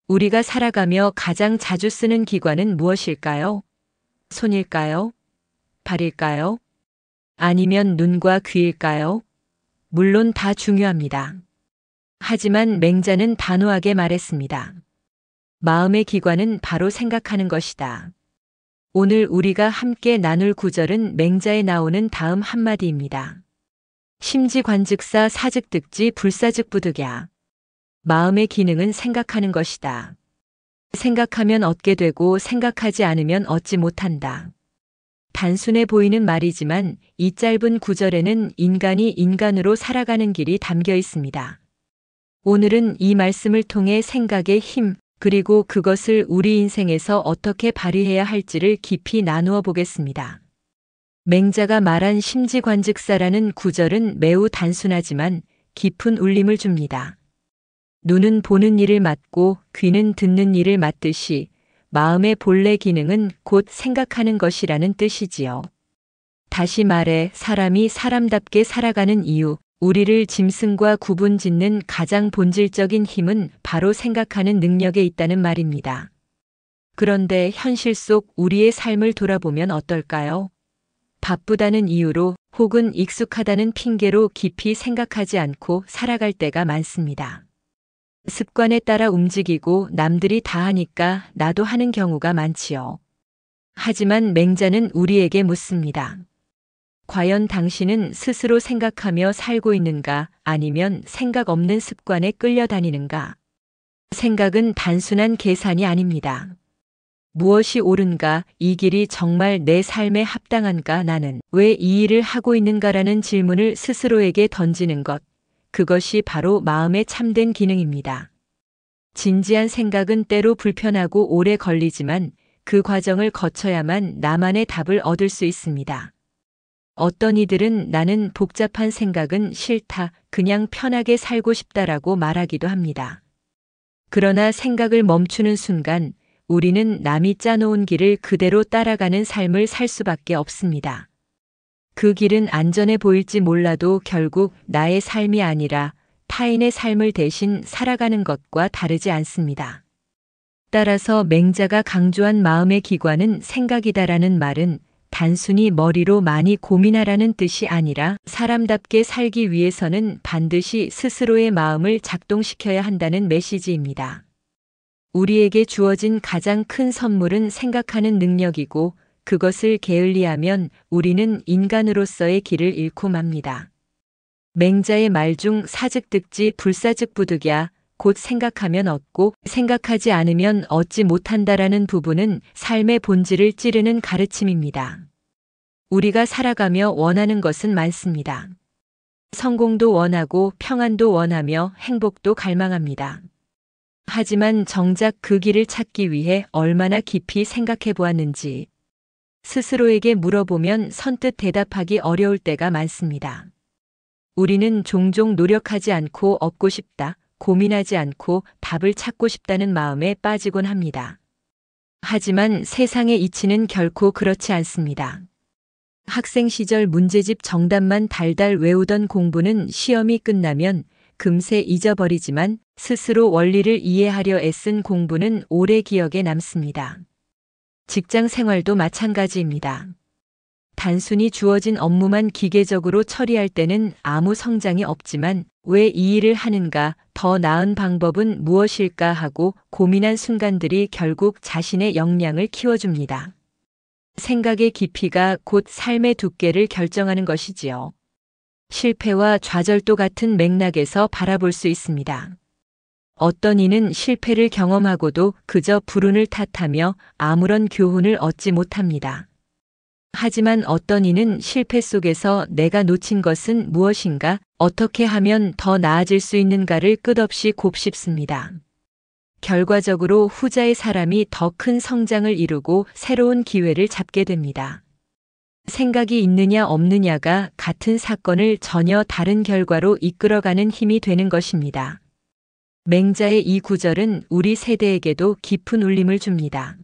우리가 살아가며 가장 자주 쓰는 기관은 무엇일까요? 손일까요? 발일까요? 아니면 눈과 귀일까요? 물론 다 중요합니다. 하지만 맹자는 단호하게 말했습니다. 마음의 기관은 바로 생각하는 것이다. 오늘 우리가 함께 나눌 구절은 맹자에 나오는 다음 한마디입니다. 심지관즉사 사즉득지 불사즉부득야. 마음의 기능은 생각하는 것이다. 생각하면 얻게 되고 생각하지 않으면 얻지 못한다. 단순해 보이는 말이지만 이 짧은 구절에는 인간이 인간으로 살아가는 길이 담겨 있습니다. 오늘은 이 말씀을 통해 생각의 힘, 그리고 그것을 우리 인생에서 어떻게 발휘해야 할지를 깊이 나누어 보겠습니다. 맹자가 말한 심지관즉사라는 구절은 매우 단순하지만 깊은 울림을 줍니다. 눈은 보는 일을 맡고 귀는 듣는 일을 맡듯이 마음의 본래 기능은 곧 생각하는 것이라는 뜻이지요. 다시 말해 사람이 사람답게 살아가는 이유, 우리를 짐승과 구분짓는 가장 본질적인 힘은 바로 생각하는 능력에 있다는 말입니다. 그런데 현실 속 우리의 삶을 돌아보면 어떨까요? 바쁘다는 이유로 혹은 익숙하다는 핑계로 깊이 생각하지 않고 살아갈 때가 많습니다. 습관에 따라 움직이고 남들이 다 하니까 나도 하는 경우가 많지요. 하지만 맹자는 우리에게 묻습니다. 과연 당신은 스스로 생각하며 살고 있는가 아니면 생각 없는 습관에 끌려다니는가? 생각은 단순한 계산이 아닙니다. 무엇이 옳은가, 이 길이 정말 내 삶에 합당한가, 나는 왜 이 일을 하고 있는가라는 질문을 스스로에게 던지는 것. 그것이 바로 마음의 참된 기능입니다. 진지한 생각은 때로 불편하고 오래 걸리지만 그 과정을 거쳐야만 나만의 답을 얻을 수 있습니다. 어떤 이들은 나는 복잡한 생각은 싫다, 그냥 편하게 살고 싶다라고 말하기도 합니다. 그러나 생각을 멈추는 순간 우리는 남이 짜놓은 길을 그대로 따라가는 삶을 살 수밖에 없습니다. 그 길은 안전해 보일지 몰라도 결국 나의 삶이 아니라 타인의 삶을 대신 살아가는 것과 다르지 않습니다. 따라서 맹자가 강조한 마음의 기관은 생각이다라는 말은 단순히 머리로 많이 고민하라는 뜻이 아니라 사람답게 살기 위해서는 반드시 스스로의 마음을 작동시켜야 한다는 메시지입니다. 우리에게 주어진 가장 큰 선물은 생각하는 능력이고 그것을 게을리하면 우리는 인간으로서의 길을 잃고 맙니다. 맹자의 말 중 사즉득지 불사즉부득야, 곧 생각하면 얻고 생각하지 않으면 얻지 못한다라는 부분은 삶의 본질을 찌르는 가르침입니다. 우리가 살아가며 원하는 것은 많습니다. 성공도 원하고 평안도 원하며 행복도 갈망합니다. 하지만 정작 그 길을 찾기 위해 얼마나 깊이 생각해 보았는지 스스로에게 물어보면 선뜻 대답하기 어려울 때가 많습니다. 우리는 종종 노력하지 않고 얻고 싶다, 고민하지 않고 답을 찾고 싶다는 마음에 빠지곤 합니다. 하지만 세상의 이치는 결코 그렇지 않습니다. 학생 시절 문제집 정답만 달달 외우던 공부는 시험이 끝나면 금세 잊어버리지만 스스로 원리를 이해하려 애쓴 공부는 오래 기억에 남습니다. 직장 생활도 마찬가지입니다. 단순히 주어진 업무만 기계적으로 처리할 때는 아무 성장이 없지만 왜 이 일을 하는가, 더 나은 방법은 무엇일까 하고 고민한 순간들이 결국 자신의 역량을 키워줍니다. 생각의 깊이가 곧 삶의 두께를 결정하는 것이지요. 실패와 좌절도 같은 맥락에서 바라볼 수 있습니다. 어떤 이는 실패를 경험하고도 그저 불운을 탓하며 아무런 교훈을 얻지 못합니다. 하지만 어떤 이는 실패 속에서 내가 놓친 것은 무엇인가, 어떻게 하면 더 나아질 수 있는가를 끝없이 곱씹습니다. 결과적으로 후자의 사람이 더 큰 성장을 이루고 새로운 기회를 잡게 됩니다. 생각이 있느냐 없느냐가 같은 사건을 전혀 다른 결과로 이끌어가는 힘이 되는 것입니다. 맹자의 이 구절은 우리 세대에게도 깊은 울림을 줍니다.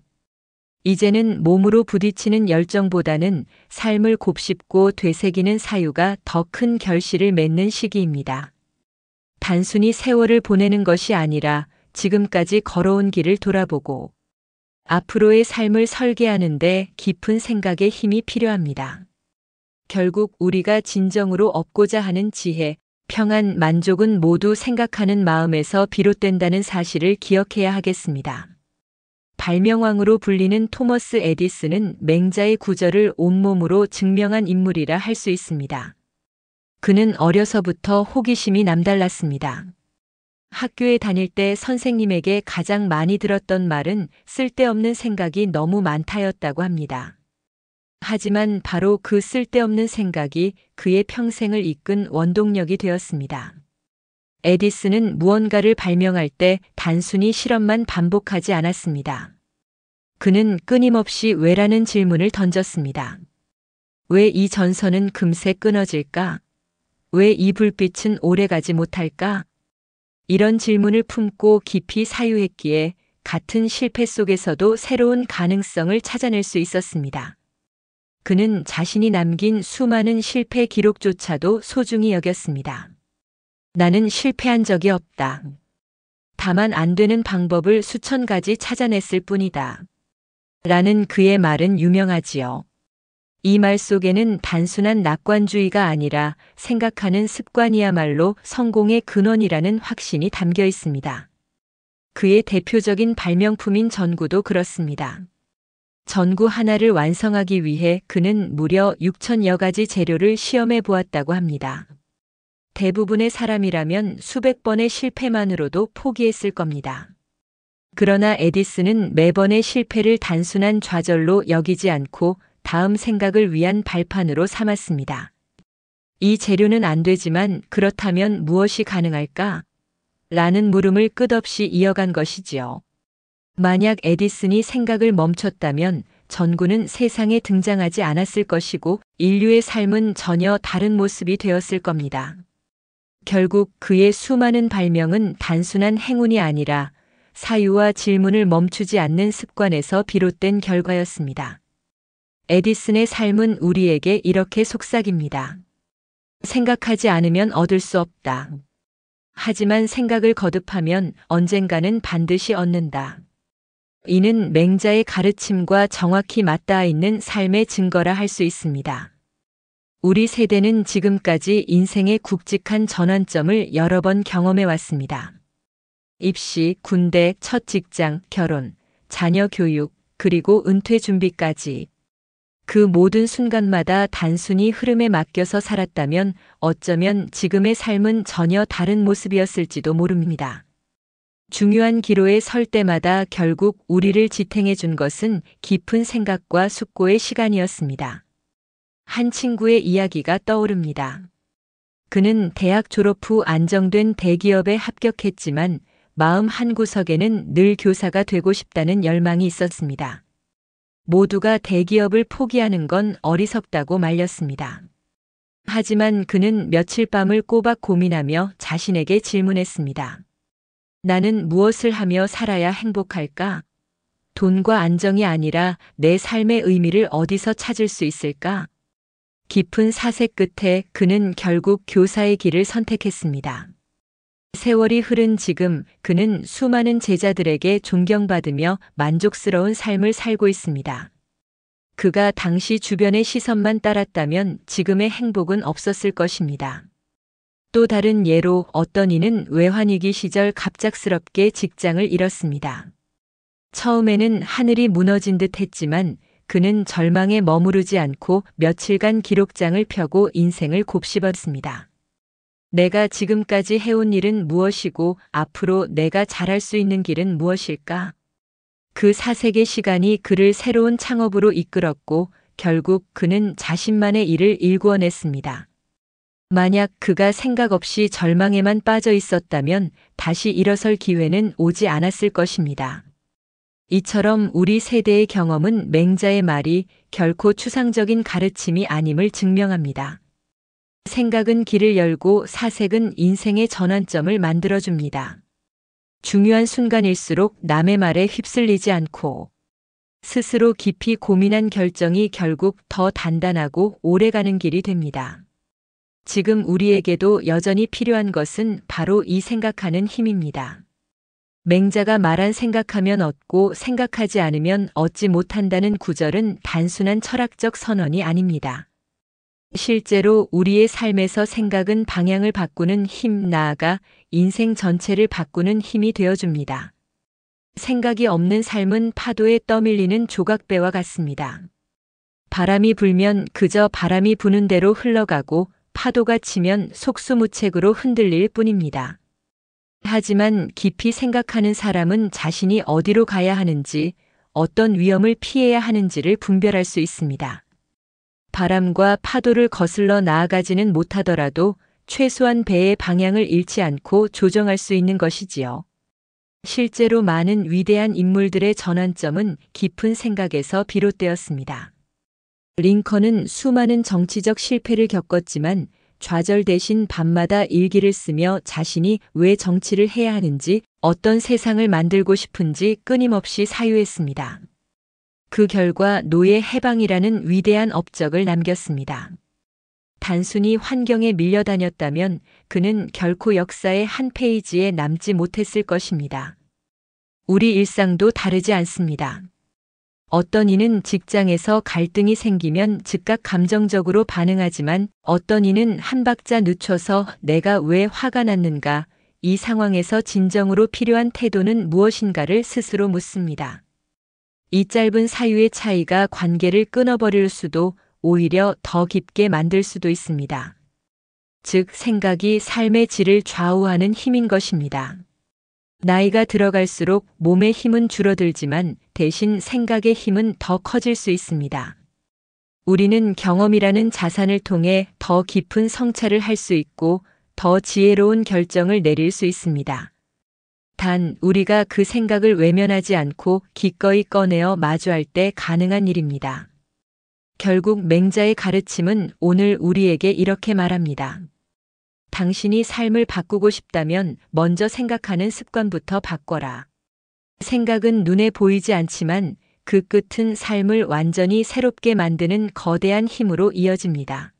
이제는 몸으로 부딪히는 열정보다는 삶을 곱씹고 되새기는 사유가 더 큰 결실을 맺는 시기입니다. 단순히 세월을 보내는 것이 아니라 지금까지 걸어온 길을 돌아보고 앞으로의 삶을 설계하는데 깊은 생각의 힘이 필요합니다. 결국 우리가 진정으로 얻고자 하는 지혜, 평안, 만족은 모두 생각하는 마음에서 비롯된다는 사실을 기억해야 하겠습니다. 발명왕으로 불리는 토머스 에디슨은 맹자의 구절을 온몸으로 증명한 인물이라 할 수 있습니다. 그는 어려서부터 호기심이 남달랐습니다. 학교에 다닐 때 선생님에게 가장 많이 들었던 말은 쓸데없는 생각이 너무 많다였다고 합니다. 하지만 바로 그 쓸데없는 생각이 그의 평생을 이끈 원동력이 되었습니다. 에디슨은 무언가를 발명할 때 단순히 실험만 반복하지 않았습니다. 그는 끊임없이 왜라는 질문을 던졌습니다. 왜 이 전선은 금세 끊어질까? 왜 이 불빛은 오래가지 못할까? 이런 질문을 품고 깊이 사유했기에 같은 실패 속에서도 새로운 가능성을 찾아낼 수 있었습니다. 그는 자신이 남긴 수많은 실패 기록조차도 소중히 여겼습니다. 나는 실패한 적이 없다. 다만 안 되는 방법을 수천 가지 찾아냈을 뿐이다. 라는 그의 말은 유명하지요. 이 말 속에는 단순한 낙관주의가 아니라 생각하는 습관이야말로 성공의 근원이라는 확신이 담겨 있습니다. 그의 대표적인 발명품인 전구도 그렇습니다. 전구 하나를 완성하기 위해 그는 무려 6천여 가지 재료를 시험해 보았다고 합니다. 대부분의 사람이라면 수백 번의 실패만으로도 포기했을 겁니다. 그러나 에디슨은 매번의 실패를 단순한 좌절로 여기지 않고 다음 생각을 위한 발판으로 삼았습니다. 이 재료는 안 되지만 그렇다면 무엇이 가능할까? 라는 물음을 끝없이 이어간 것이지요. 만약 에디슨이 생각을 멈췄다면 전구는 세상에 등장하지 않았을 것이고 인류의 삶은 전혀 다른 모습이 되었을 겁니다. 결국 그의 수많은 발명은 단순한 행운이 아니라 사유와 질문을 멈추지 않는 습관에서 비롯된 결과였습니다. 에디슨의 삶은 우리에게 이렇게 속삭입니다. 생각하지 않으면 얻을 수 없다. 하지만 생각을 거듭하면 언젠가는 반드시 얻는다. 이는 맹자의 가르침과 정확히 맞닿아 있는 삶의 증거라 할 수 있습니다. 우리 세대는 지금까지 인생의 굵직한 전환점을 여러 번 경험해 왔습니다. 입시, 군대, 첫 직장, 결혼, 자녀 교육, 그리고 은퇴 준비까지. 그 모든 순간마다 단순히 흐름에 맡겨서 살았다면 어쩌면 지금의 삶은 전혀 다른 모습이었을지도 모릅니다. 중요한 기로에 설 때마다 결국 우리를 지탱해 준 것은 깊은 생각과 숙고의 시간이었습니다. 한 친구의 이야기가 떠오릅니다. 그는 대학 졸업 후 안정된 대기업에 합격했지만 마음 한구석에는 늘 교사가 되고 싶다는 열망이 있었습니다. 모두가 대기업을 포기하는 건 어리석다고 말렸습니다. 하지만 그는 며칠 밤을 꼬박 고민하며 자신에게 질문했습니다. 나는 무엇을 하며 살아야 행복할까? 돈과 안정이 아니라 내 삶의 의미를 어디서 찾을 수 있을까? 깊은 사색 끝에 그는 결국 교사의 길을 선택했습니다. 세월이 흐른 지금 그는 수많은 제자들에게 존경받으며 만족스러운 삶을 살고 있습니다. 그가 당시 주변의 시선만 따랐다면 지금의 행복은 없었을 것입니다. 또 다른 예로 어떤 이는 외환위기 시절 갑작스럽게 직장을 잃었습니다. 처음에는 하늘이 무너진 듯 했지만 그는 절망에 머무르지 않고 며칠간 기록장을 펴고 인생을 곱씹었습니다. 내가 지금까지 해온 일은 무엇이고 앞으로 내가 잘할 수 있는 길은 무엇일까? 그 사색의 시간이 그를 새로운 창업으로 이끌었고 결국 그는 자신만의 일을 일구어냈습니다. 만약 그가 생각 없이 절망에만 빠져 있었다면 다시 일어설 기회는 오지 않았을 것입니다. 이처럼 우리 세대의 경험은 맹자의 말이 결코 추상적인 가르침이 아님을 증명합니다. 생각은 길을 열고 사색은 인생의 전환점을 만들어줍니다. 중요한 순간일수록 남의 말에 휩쓸리지 않고 스스로 깊이 고민한 결정이 결국 더 단단하고 오래가는 길이 됩니다. 지금 우리에게도 여전히 필요한 것은 바로 이 생각하는 힘입니다. 맹자가 말한 생각하면 얻고 생각하지 않으면 얻지 못한다는 구절은 단순한 철학적 선언이 아닙니다. 실제로 우리의 삶에서 생각은 방향을 바꾸는 힘, 나아가 인생 전체를 바꾸는 힘이 되어줍니다. 생각이 없는 삶은 파도에 떠밀리는 조각배와 같습니다. 바람이 불면 그저 바람이 부는 대로 흘러가고 파도가 치면 속수무책으로 흔들릴 뿐입니다. 하지만 깊이 생각하는 사람은 자신이 어디로 가야 하는지, 어떤 위험을 피해야 하는지를 분별할 수 있습니다. 바람과 파도를 거슬러 나아가지는 못하더라도 최소한 배의 방향을 잃지 않고 조정할 수 있는 것이지요. 실제로 많은 위대한 인물들의 전환점은 깊은 생각에서 비롯되었습니다. 링컨은 수많은 정치적 실패를 겪었지만 좌절 대신 밤마다 일기를 쓰며 자신이 왜 정치를 해야 하는지, 어떤 세상을 만들고 싶은지 끊임없이 사유했습니다. 그 결과 노예 해방이라는 위대한 업적을 남겼습니다. 단순히 환경에 밀려다녔다면 그는 결코 역사의 한 페이지에 남지 못했을 것입니다. 우리 일상도 다르지 않습니다. 어떤 이는 직장에서 갈등이 생기면 즉각 감정적으로 반응하지만 어떤 이는 한 박자 늦춰서 내가 왜 화가 났는가, 이 상황에서 진정으로 필요한 태도는 무엇인가를 스스로 묻습니다. 이 짧은 사유의 차이가 관계를 끊어버릴 수도 오히려 더 깊게 만들 수도 있습니다. 즉, 생각이 삶의 질을 좌우하는 힘인 것입니다. 나이가 들어갈수록 몸의 힘은 줄어들지만 대신 생각의 힘은 더 커질 수 있습니다. 우리는 경험이라는 자산을 통해 더 깊은 성찰을 할 수 있고 더 지혜로운 결정을 내릴 수 있습니다. 단, 우리가 그 생각을 외면하지 않고 기꺼이 꺼내어 마주할 때 가능한 일입니다. 결국 맹자의 가르침은 오늘 우리에게 이렇게 말합니다. 당신이 삶을 바꾸고 싶다면 먼저 생각하는 습관부터 바꿔라. 생각은 눈에 보이지 않지만 그 끝은 삶을 완전히 새롭게 만드는 거대한 힘으로 이어집니다.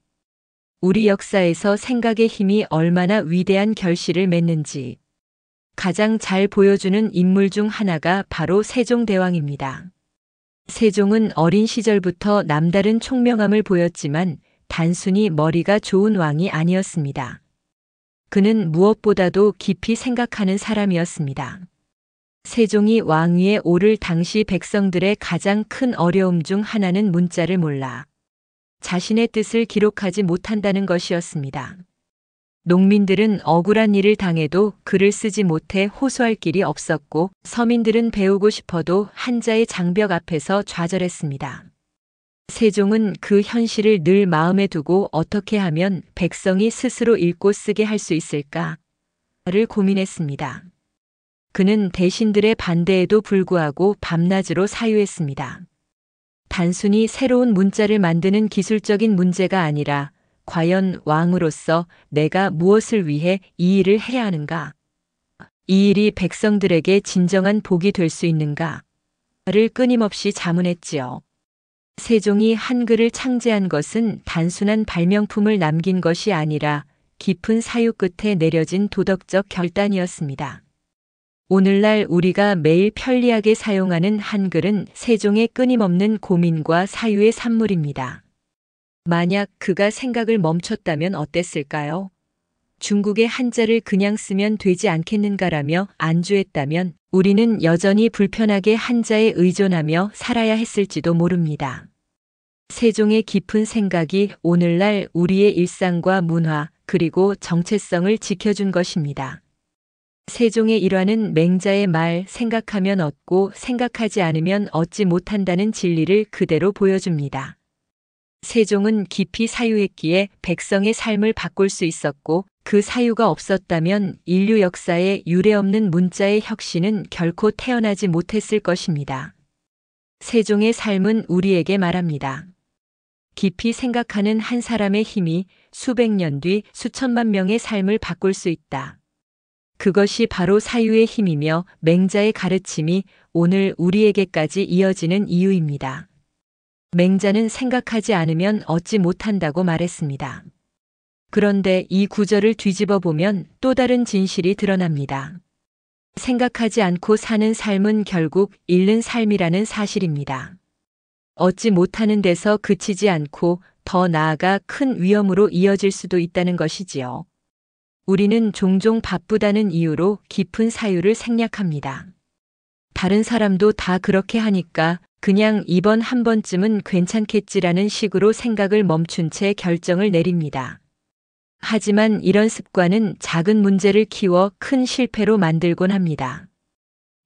우리 역사에서 생각의 힘이 얼마나 위대한 결실을 맺는지 가장 잘 보여주는 인물 중 하나가 바로 세종대왕입니다. 세종은 어린 시절부터 남다른 총명함을 보였지만 단순히 머리가 좋은 왕이 아니었습니다. 그는 무엇보다도 깊이 생각하는 사람이었습니다. 세종이 왕위에 오를 당시 백성들의 가장 큰 어려움 중 하나는 문자를 몰라 자신의 뜻을 기록하지 못한다는 것이었습니다. 농민들은 억울한 일을 당해도 글을 쓰지 못해 호소할 길이 없었고 서민들은 배우고 싶어도 한자의 장벽 앞에서 좌절했습니다. 세종은 그 현실을 늘 마음에 두고 어떻게 하면 백성이 스스로 읽고 쓰게 할 수 있을까를 고민했습니다. 그는 대신들의 반대에도 불구하고 밤낮으로 사유했습니다. 단순히 새로운 문자를 만드는 기술적인 문제가 아니라 과연 왕으로서 내가 무엇을 위해 이 일을 해야 하는가? 이 일이 백성들에게 진정한 복이 될 수 있는가를 끊임없이 자문했지요. 세종이 한글을 창제한 것은 단순한 발명품을 남긴 것이 아니라 깊은 사유 끝에 내려진 도덕적 결단이었습니다. 오늘날 우리가 매일 편리하게 사용하는 한글은 세종의 끊임없는 고민과 사유의 산물입니다. 만약 그가 생각을 멈췄다면 어땠을까요? 중국의 한자를 그냥 쓰면 되지 않겠는가라며 안주했다면 우리는 여전히 불편하게 한자에 의존하며 살아야 했을지도 모릅니다. 세종의 깊은 생각이 오늘날 우리의 일상과 문화 그리고 정체성을 지켜준 것입니다. 세종의 일화는 맹자의 말 생각하면 얻고 생각하지 않으면 얻지 못한다는 진리를 그대로 보여줍니다. 세종은 깊이 사유했기에 백성의 삶을 바꿀 수 있었고 그 사유가 없었다면 인류 역사에 유례없는 문자의 혁신은 결코 태어나지 못했을 것입니다. 세종의 삶은 우리에게 말합니다. 깊이 생각하는 한 사람의 힘이 수백 년 뒤 수천만 명의 삶을 바꿀 수 있다. 그것이 바로 사유의 힘이며 맹자의 가르침이 오늘 우리에게까지 이어지는 이유입니다. 맹자는 생각하지 않으면 얻지 못한다고 말했습니다. 그런데 이 구절을 뒤집어 보면 또 다른 진실이 드러납니다. 생각하지 않고 사는 삶은 결국 잃는 삶이라는 사실입니다. 얻지 못하는 데서 그치지 않고 더 나아가 큰 위험으로 이어질 수도 있다는 것이지요. 우리는 종종 바쁘다는 이유로 깊은 사유를 생략합니다. 다른 사람도 다 그렇게 하니까 그냥 이번 한 번쯤은 괜찮겠지라는 식으로 생각을 멈춘 채 결정을 내립니다. 하지만 이런 습관은 작은 문제를 키워 큰 실패로 만들곤 합니다.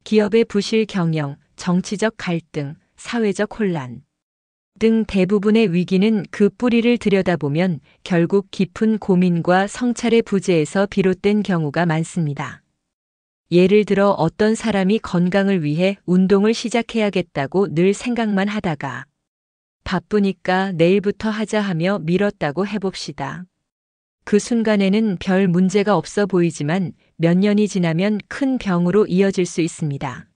기업의 부실 경영, 정치적 갈등, 사회적 혼란 등 대부분의 위기는 그 뿌리를 들여다보면 결국 깊은 고민과 성찰의 부재에서 비롯된 경우가 많습니다. 예를 들어 어떤 사람이 건강을 위해 운동을 시작해야겠다고 늘 생각만 하다가 바쁘니까 내일부터 하자 하며 미뤘다고 해봅시다. 그 순간에는 별 문제가 없어 보이지만 몇 년이 지나면 큰 병으로 이어질 수 있습니다.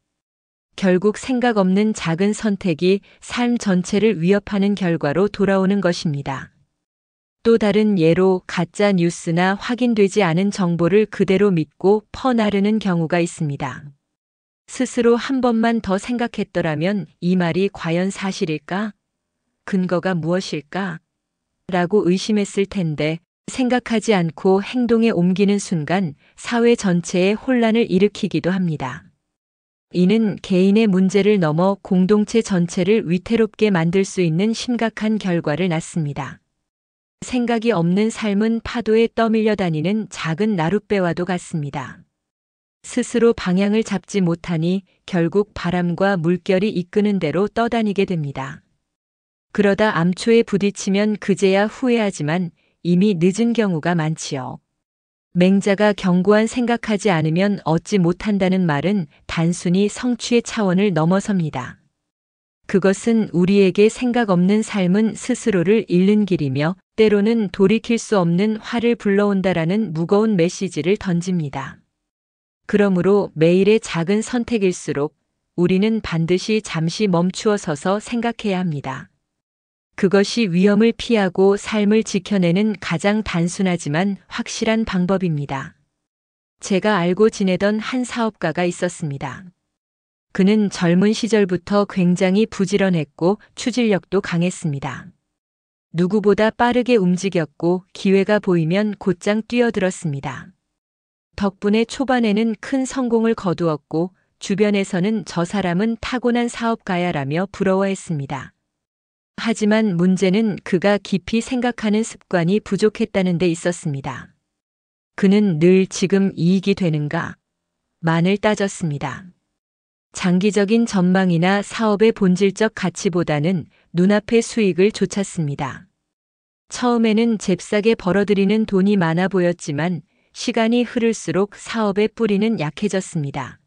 결국 생각 없는 작은 선택이 삶 전체를 위협하는 결과로 돌아오는 것입니다. 또 다른 예로 가짜 뉴스나 확인되지 않은 정보를 그대로 믿고 퍼나르는 경우가 있습니다. 스스로 한 번만 더 생각했더라면 이 말이 과연 사실일까? 근거가 무엇일까? 라고 의심했을 텐데 생각하지 않고 행동에 옮기는 순간 사회 전체에 혼란을 일으키기도 합니다. 이는 개인의 문제를 넘어 공동체 전체를 위태롭게 만들 수 있는 심각한 결과를 낳습니다. 생각이 없는 삶은 파도에 떠밀려 다니는 작은 나룻배와도 같습니다. 스스로 방향을 잡지 못하니 결국 바람과 물결이 이끄는 대로 떠다니게 됩니다. 그러다 암초에 부딪히면 그제야 후회하지만 이미 늦은 경우가 많지요. 맹자가 경고한 생각하지 않으면 얻지 못한다는 말은 단순히 성취의 차원을 넘어섭니다. 그것은 우리에게 생각 없는 삶은 스스로를 잃는 길이며 때로는 돌이킬 수 없는 화를 불러온다라는 무거운 메시지를 던집니다. 그러므로 매일의 작은 선택일수록 우리는 반드시 잠시 멈추어 서서 생각해야 합니다. 그것이 위험을 피하고 삶을 지켜내는 가장 단순하지만 확실한 방법입니다. 제가 알고 지내던 한 사업가가 있었습니다. 그는 젊은 시절부터 굉장히 부지런했고 추진력도 강했습니다. 누구보다 빠르게 움직였고 기회가 보이면 곧장 뛰어들었습니다. 덕분에 초반에는 큰 성공을 거두었고 주변에서는 저 사람은 타고난 사업가야라며 부러워했습니다. 하지만 문제는 그가 깊이 생각하는 습관이 부족했다는 데 있었습니다. 그는 늘 지금 이익이 되는가? 만을 따졌습니다. 장기적인 전망이나 사업의 본질적 가치보다는 눈앞의 수익을 좇았습니다. 처음에는 잽싸게 벌어들이는 돈이 많아 보였지만 시간이 흐를수록 사업의 뿌리는 약해졌습니다.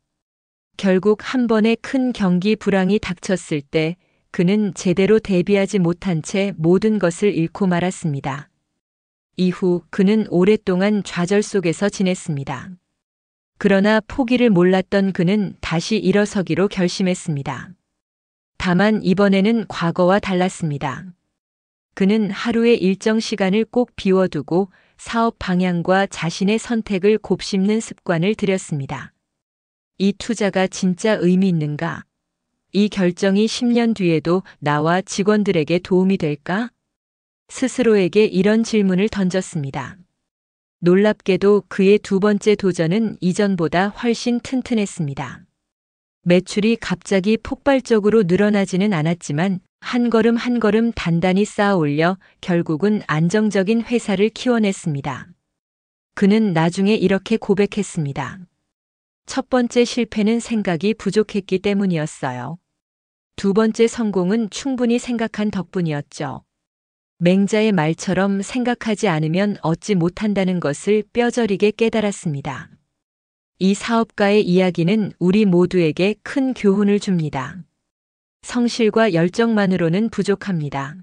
결국 한 번의 큰 경기 불황이 닥쳤을 때 그는 제대로 대비하지 못한 채 모든 것을 잃고 말았습니다. 이후 그는 오랫동안 좌절 속에서 지냈습니다. 그러나 포기를 몰랐던 그는 다시 일어서기로 결심했습니다. 다만 이번에는 과거와 달랐습니다. 그는 하루의 일정 시간을 꼭 비워두고 사업 방향과 자신의 선택을 곱씹는 습관을 들였습니다. 이 투자가 진짜 의미 있는가? 이 결정이 10년 뒤에도 나와 직원들에게 도움이 될까? 스스로에게 이런 질문을 던졌습니다. 놀랍게도 그의 두 번째 도전은 이전보다 훨씬 튼튼했습니다. 매출이 갑자기 폭발적으로 늘어나지는 않았지만 한 걸음 한 걸음 단단히 쌓아 올려 결국은 안정적인 회사를 키워냈습니다. 그는 나중에 이렇게 고백했습니다. 첫 번째 실패는 생각이 부족했기 때문이었어요. 두 번째 성공은 충분히 생각한 덕분이었죠. 맹자의 말처럼 생각하지 않으면 얻지 못한다는 것을 뼈저리게 깨달았습니다. 이 사업가의 이야기는 우리 모두에게 큰 교훈을 줍니다. 성실과 열정만으로는 부족합니다.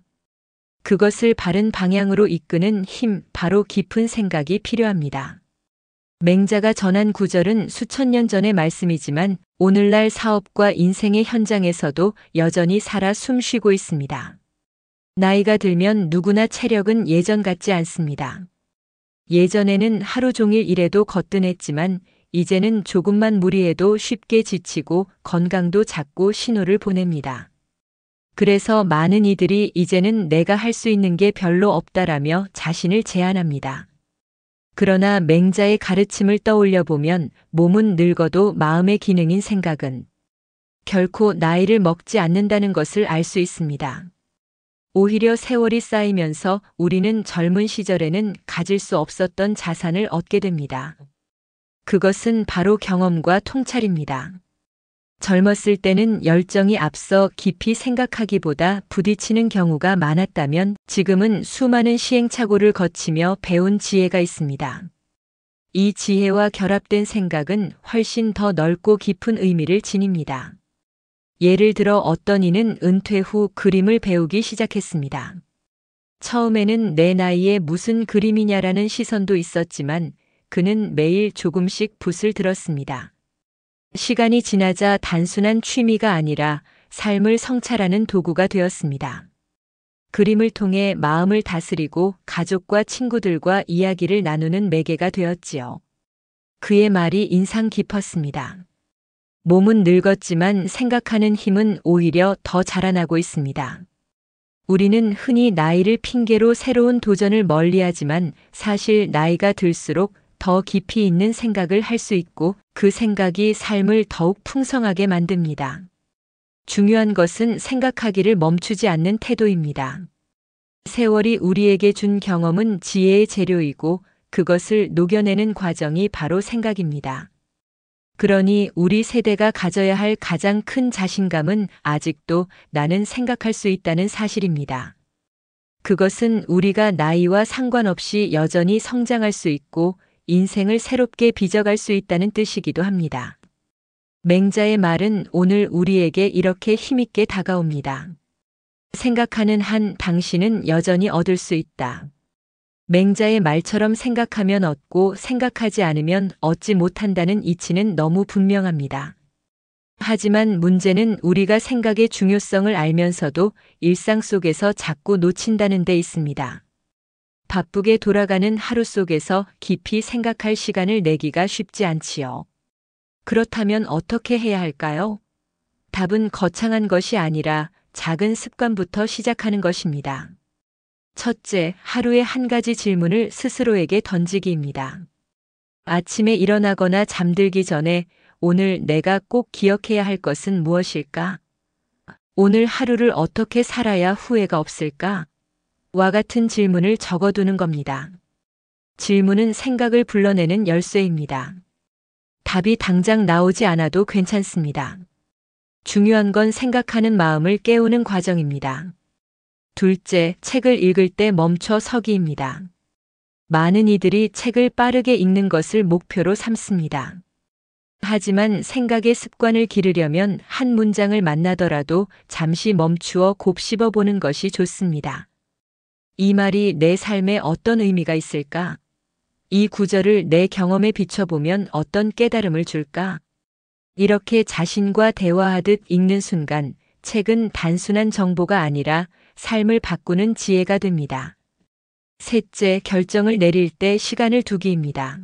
그것을 바른 방향으로 이끄는 힘, 바로 깊은 생각이 필요합니다. 맹자가 전한 구절은 수천 년 전의 말씀이지만 오늘날 사업과 인생의 현장에서도 여전히 살아 숨쉬고 있습니다. 나이가 들면 누구나 체력은 예전 같지 않습니다. 예전에는 하루 종일 일해도 거뜬했지만 이제는 조금만 무리해도 쉽게 지치고 건강도 자꾸 신호를 보냅니다. 그래서 많은 이들이 이제는 내가 할 수 있는 게 별로 없다라며 자신을 제한합니다. 그러나 맹자의 가르침을 떠올려 보면 몸은 늙어도 마음의 기능인 생각은 결코 나이를 먹지 않는다는 것을 알 수 있습니다. 오히려 세월이 쌓이면서 우리는 젊은 시절에는 가질 수 없었던 자산을 얻게 됩니다. 그것은 바로 경험과 통찰입니다. 젊었을 때는 열정이 앞서 깊이 생각하기보다 부딪히는 경우가 많았다면 지금은 수많은 시행착오를 거치며 배운 지혜가 있습니다. 이 지혜와 결합된 생각은 훨씬 더 넓고 깊은 의미를 지닙니다. 예를 들어 어떤 이는 은퇴 후 그림을 배우기 시작했습니다. 처음에는 내 나이에 무슨 그림이냐라는 시선도 있었지만 그는 매일 조금씩 붓을 들었습니다. 시간이 지나자 단순한 취미가 아니라 삶을 성찰하는 도구가 되었습니다. 그림을 통해 마음을 다스리고 가족과 친구들과 이야기를 나누는 매개가 되었지요. 그의 말이 인상 깊었습니다. 몸은 늙었지만 생각하는 힘은 오히려 더 자라나고 있습니다. 우리는 흔히 나이를 핑계로 새로운 도전을 멀리하지만 사실 나이가 들수록 더 깊이 있는 생각을 할 수 있고 그 생각이 삶을 더욱 풍성하게 만듭니다. 중요한 것은 생각하기를 멈추지 않는 태도입니다. 세월이 우리에게 준 경험은 지혜의 재료이고 그것을 녹여내는 과정이 바로 생각입니다. 그러니 우리 세대가 가져야 할 가장 큰 자신감은 아직도 나는 생각할 수 있다는 사실입니다. 그것은 우리가 나이와 상관없이 여전히 성장할 수 있고 인생을 새롭게 빚어갈 수 있다는 뜻이기도 합니다. 맹자의 말은 오늘 우리에게 이렇게 힘있게 다가옵니다. 생각하는 한 당신은 여전히 얻을 수 있다. 맹자의 말처럼 생각하면 얻고 생각하지 않으면 얻지 못한다는 이치는 너무 분명합니다. 하지만 문제는 우리가 생각의 중요성을 알면서도 일상 속에서 자꾸 놓친다는 데 있습니다. 바쁘게 돌아가는 하루 속에서 깊이 생각할 시간을 내기가 쉽지 않지요. 그렇다면 어떻게 해야 할까요? 답은 거창한 것이 아니라 작은 습관부터 시작하는 것입니다. 첫째, 하루에 한 가지 질문을 스스로에게 던지기입니다. 아침에 일어나거나 잠들기 전에 오늘 내가 꼭 기억해야 할 것은 무엇일까? 오늘 하루를 어떻게 살아야 후회가 없을까? 와 같은 질문을 적어두는 겁니다. 질문은 생각을 불러내는 열쇠입니다. 답이 당장 나오지 않아도 괜찮습니다. 중요한 건 생각하는 마음을 깨우는 과정입니다. 둘째, 책을 읽을 때 멈춰 서기입니다. 많은 이들이 책을 빠르게 읽는 것을 목표로 삼습니다. 하지만 생각의 습관을 기르려면 한 문장을 만나더라도 잠시 멈추어 곱씹어 보는 것이 좋습니다. 이 말이 내 삶에 어떤 의미가 있을까? 이 구절을 내 경험에 비춰보면 어떤 깨달음을 줄까? 이렇게 자신과 대화하듯 읽는 순간 책은 단순한 정보가 아니라 삶을 바꾸는 지혜가 됩니다. 셋째, 결정을 내릴 때 시간을 두기입니다.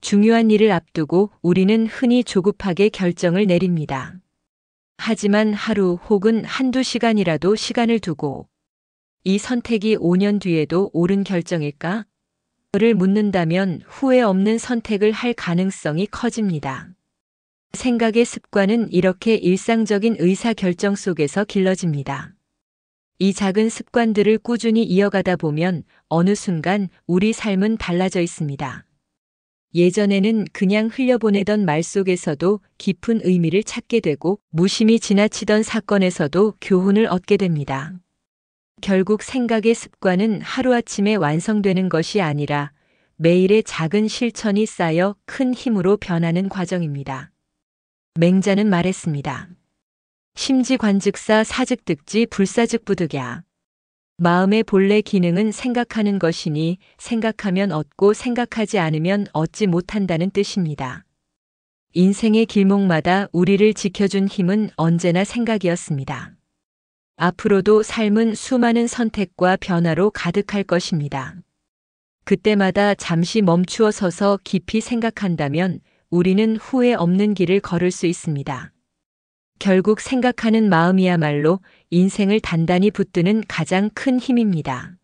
중요한 일을 앞두고 우리는 흔히 조급하게 결정을 내립니다. 하지만 하루 혹은 한두 시간이라도 시간을 두고 이 선택이 5년 뒤에도 옳은 결정일까? 를 묻는다면 후회 없는 선택을 할 가능성이 커집니다. 생각의 습관은 이렇게 일상적인 의사결정 속에서 길러집니다. 이 작은 습관들을 꾸준히 이어가다 보면 어느 순간 우리 삶은 달라져 있습니다. 예전에는 그냥 흘려보내던 말 속에서도 깊은 의미를 찾게 되고 무심히 지나치던 사건에서도 교훈을 얻게 됩니다. 결국 생각의 습관은 하루아침에 완성되는 것이 아니라 매일의 작은 실천이 쌓여 큰 힘으로 변하는 과정입니다. 맹자는 말했습니다. 심지관즉사 사즉득지 불사즉부득야. 마음의 본래 기능은 생각하는 것이니 생각하면 얻고 생각하지 않으면 얻지 못한다는 뜻입니다. 인생의 길목마다 우리를 지켜준 힘은 언제나 생각이었습니다. 앞으로도 삶은 수많은 선택과 변화로 가득할 것입니다. 그때마다 잠시 멈추어 서서 깊이 생각한다면 우리는 후회 없는 길을 걸을 수 있습니다. 결국 생각하는 마음이야말로 인생을 단단히 붙드는 가장 큰 힘입니다.